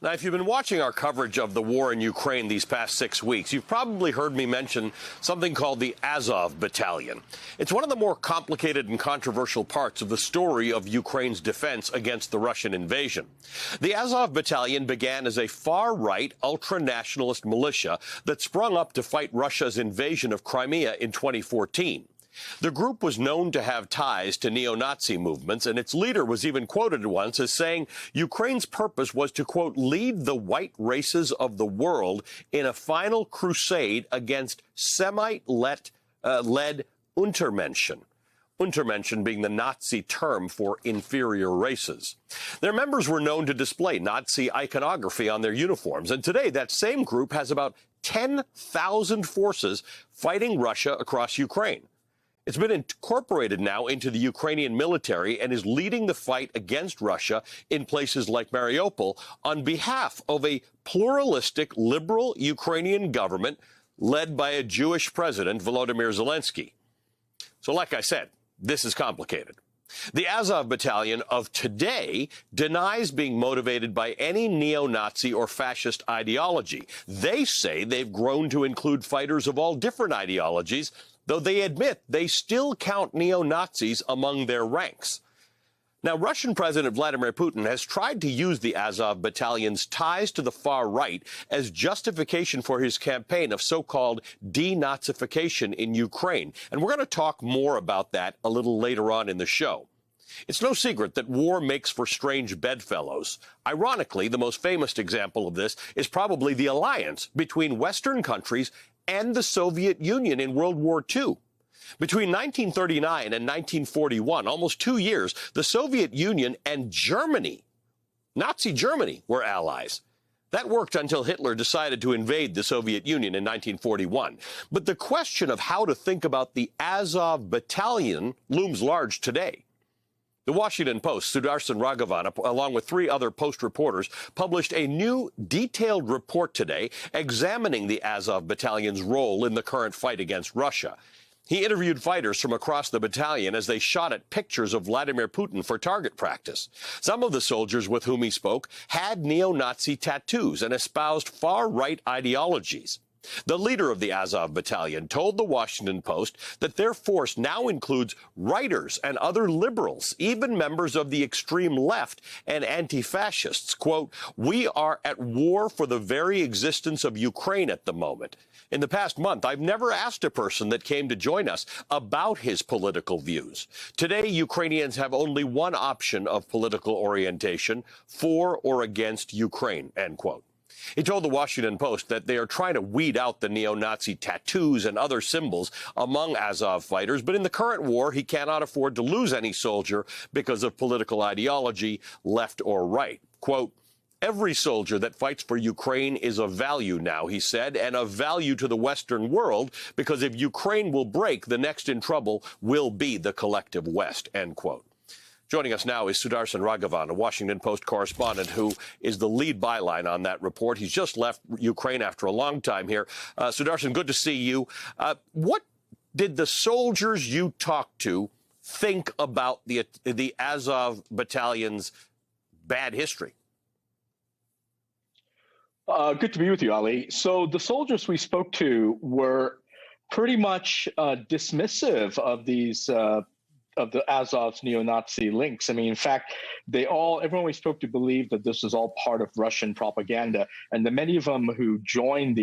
Now, if you've been watching our coverage of the war in Ukraine these past 6 weeks, you've probably heard me mention something called the Azov Battalion. It's one of the more complicated and controversial parts of the story of Ukraine's defense against the Russian invasion. The Azov Battalion began as a far-right, ultra-nationalist militia that sprung up to fight Russia's invasion of Crimea in 2014. The group was known to have ties to neo-Nazi movements, and its leader was even quoted once as saying Ukraine's purpose was to, quote, lead the white races of the world in a final crusade against Semite-led Untermenschen. Untermenschen being the Nazi term for inferior races. Their members were known to display Nazi iconography on their uniforms, and today that same group has about 10,000 forces fighting Russia across Ukraine. It's been incorporated now into the Ukrainian military and is leading the fight against Russia in places like Mariupol on behalf of a pluralistic, liberal Ukrainian government led by a Jewish president, Volodymyr Zelensky. So like I said, this is complicated. The Azov Battalion of today denies being motivated by any neo-Nazi or fascist ideology. They say they've grown to include fighters of all different ideologies, though they admit they still count neo-Nazis among their ranks. Now, Russian President Vladimir Putin has tried to use the Azov Battalion's ties to the far right as justification for his campaign of so-called denazification in Ukraine. And we're going to talk more about that a little later on in the show. It's no secret that war makes for strange bedfellows. Ironically, the most famous example of this is probably the alliance between Western countries and the Soviet Union in World War II. Between 1939 and 1941, almost 2 years, the Soviet Union and Germany, Nazi Germany, were allies. That worked until Hitler decided to invade the Soviet Union in 1941. But the question of how to think about the Azov Battalion looms large today. The Washington Post, Sudarshan Raghavan, along with 3 other Post reporters, published a new detailed report today examining the Azov Battalion's role in the current fight against Russia. He interviewed fighters from across the battalion as they shot at pictures of Vladimir Putin for target practice. Some of the soldiers with whom he spoke had neo-Nazi tattoos and espoused far-right ideologies. The leader of the Azov Battalion told the Washington Post that their force now includes writers and other liberals, even members of the extreme left and anti-fascists. Quote, we are at war for the very existence of Ukraine at the moment. In the past month, I've never asked a person that came to join us about his political views. Today, Ukrainians have only one option of political orientation, for or against Ukraine, end quote. He told the Washington Post that they are trying to weed out the neo-Nazi tattoos and other symbols among Azov fighters, but in the current war, he cannot afford to lose any soldier because of political ideology, left or right. Quote, every soldier that fights for Ukraine is of value now, he said, and of value to the Western world, because if Ukraine will break, the next in trouble will be the collective West, end quote. Joining us now is Sudarshan Raghavan, a Washington Post correspondent who is the lead byline on that report. He's just left Ukraine after a long time here. Sudarshan, good to see you. What did the soldiers you talked to think about the Azov Battalion's bad history? Good to be with you, Ali. So the soldiers we spoke to were pretty much dismissive of these of the Azov's neo-Nazi links. I mean, in fact, everyone we spoke to believed that this was all part of Russian propaganda, and the many of them who joined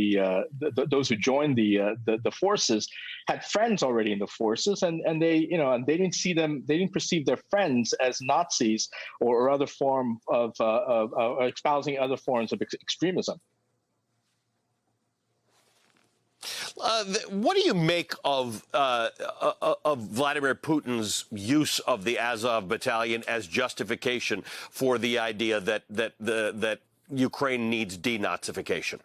those who joined the forces had friends already in the forces, and they they didn't perceive their friends as Nazis or other form of espousing other forms of extremism. What do you make of Vladimir Putin's use of the Azov Battalion as justification for the idea that Ukraine needs denazification?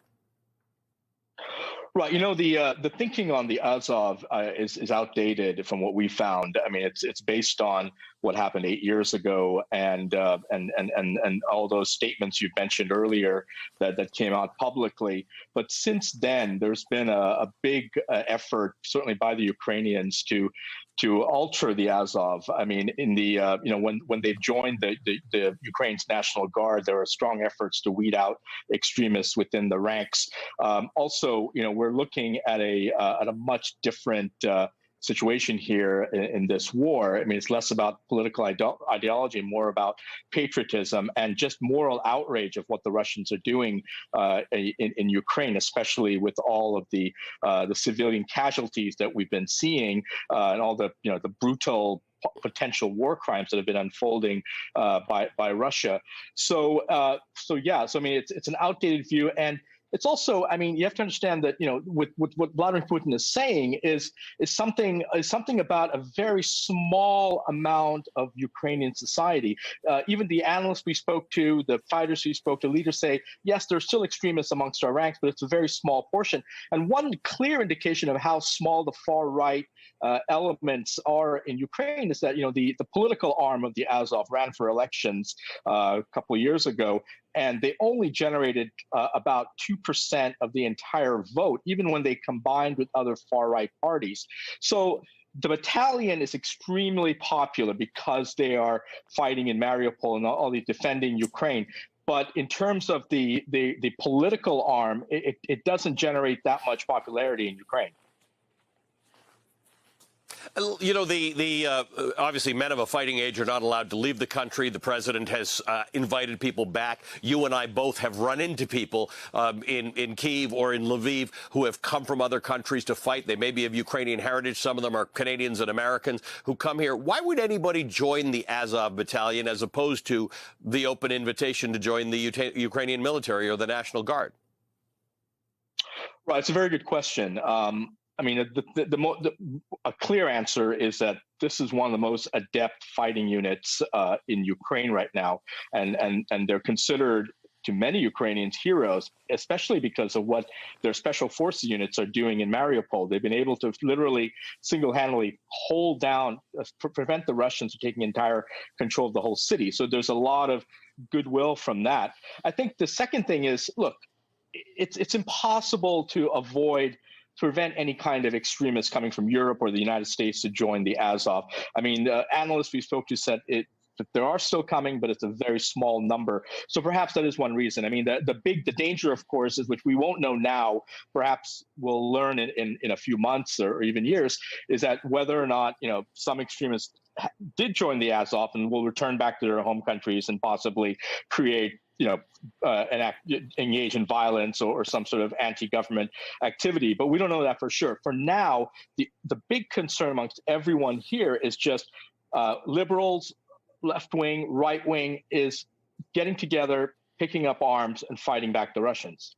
Right. The thinking on the Azov is outdated from what we found. I mean, it's based on what happened 8 years ago and all those statements you mentioned earlier that came out publicly. But since then, there's been a big effort, certainly by the Ukrainians, to to alter the Azov. I mean, in the when they've joined the Ukraine's National Guard, there are strong efforts to weed out extremists within the ranks. Also, we're looking at a much different situation here in this war. I mean, it's less about political ideology, more about patriotism and just moral outrage of what the Russians are doing in Ukraine, especially with all of the civilian casualties that we've been seeing and all the the brutal potential war crimes that have been unfolding by Russia. So I mean, it's an outdated view. And it's also, I mean, you have to understand that, with what Vladimir Putin is saying is something about a very small amount of Ukrainian society. Even the analysts we spoke to, the fighters we spoke to, leaders say, yes, there's still extremists amongst our ranks, but it's a very small portion. And one clear indication of how small the far right elements are in Ukraine is that, the political arm of the Azov ran for elections a couple of years ago, and they only generated about 2% of the entire vote, even when they combined with other far-right parties. So the battalion is extremely popular because they are fighting in Mariupol and all these defending Ukraine. But in terms of the political arm, it doesn't generate that much popularity in Ukraine. Obviously men of a fighting age are not allowed to leave the country. The president has invited people back. You and I both have run into people in Kyiv or in Lviv who have come from other countries to fight. They may be of Ukrainian heritage. Some of them are Canadians and Americans who come here. Why would anybody join the Azov battalion as opposed to the open invitation to join the Ukrainian military or the National Guard? Right, it's a very good question. I mean, a clear answer is that this is one of the most adept fighting units in Ukraine right now, and they're considered to many Ukrainians heroes, especially because of what their special forces units are doing in Mariupol. They've been able to literally single-handedly hold down, prevent the Russians from taking entire control of the whole city. So there's a lot of goodwill from that. I think the second thing is, look, it's impossible to prevent any kind of extremists coming from Europe or the United States to join the Azov. I mean, the analysts we spoke to said that there are still coming, but it's a very small number. So perhaps that is one reason. I mean, the danger, of course, is, which we won't know now, perhaps we'll learn in a few months or even years, is that whether or not, some extremists did join the Azov and will return back to their home countries and possibly create engage in violence or some sort of anti-government activity. But we don't know that for sure. For now, the big concern amongst everyone here is just liberals, left-wing, right-wing, is getting together, picking up arms, and fighting back the Russians.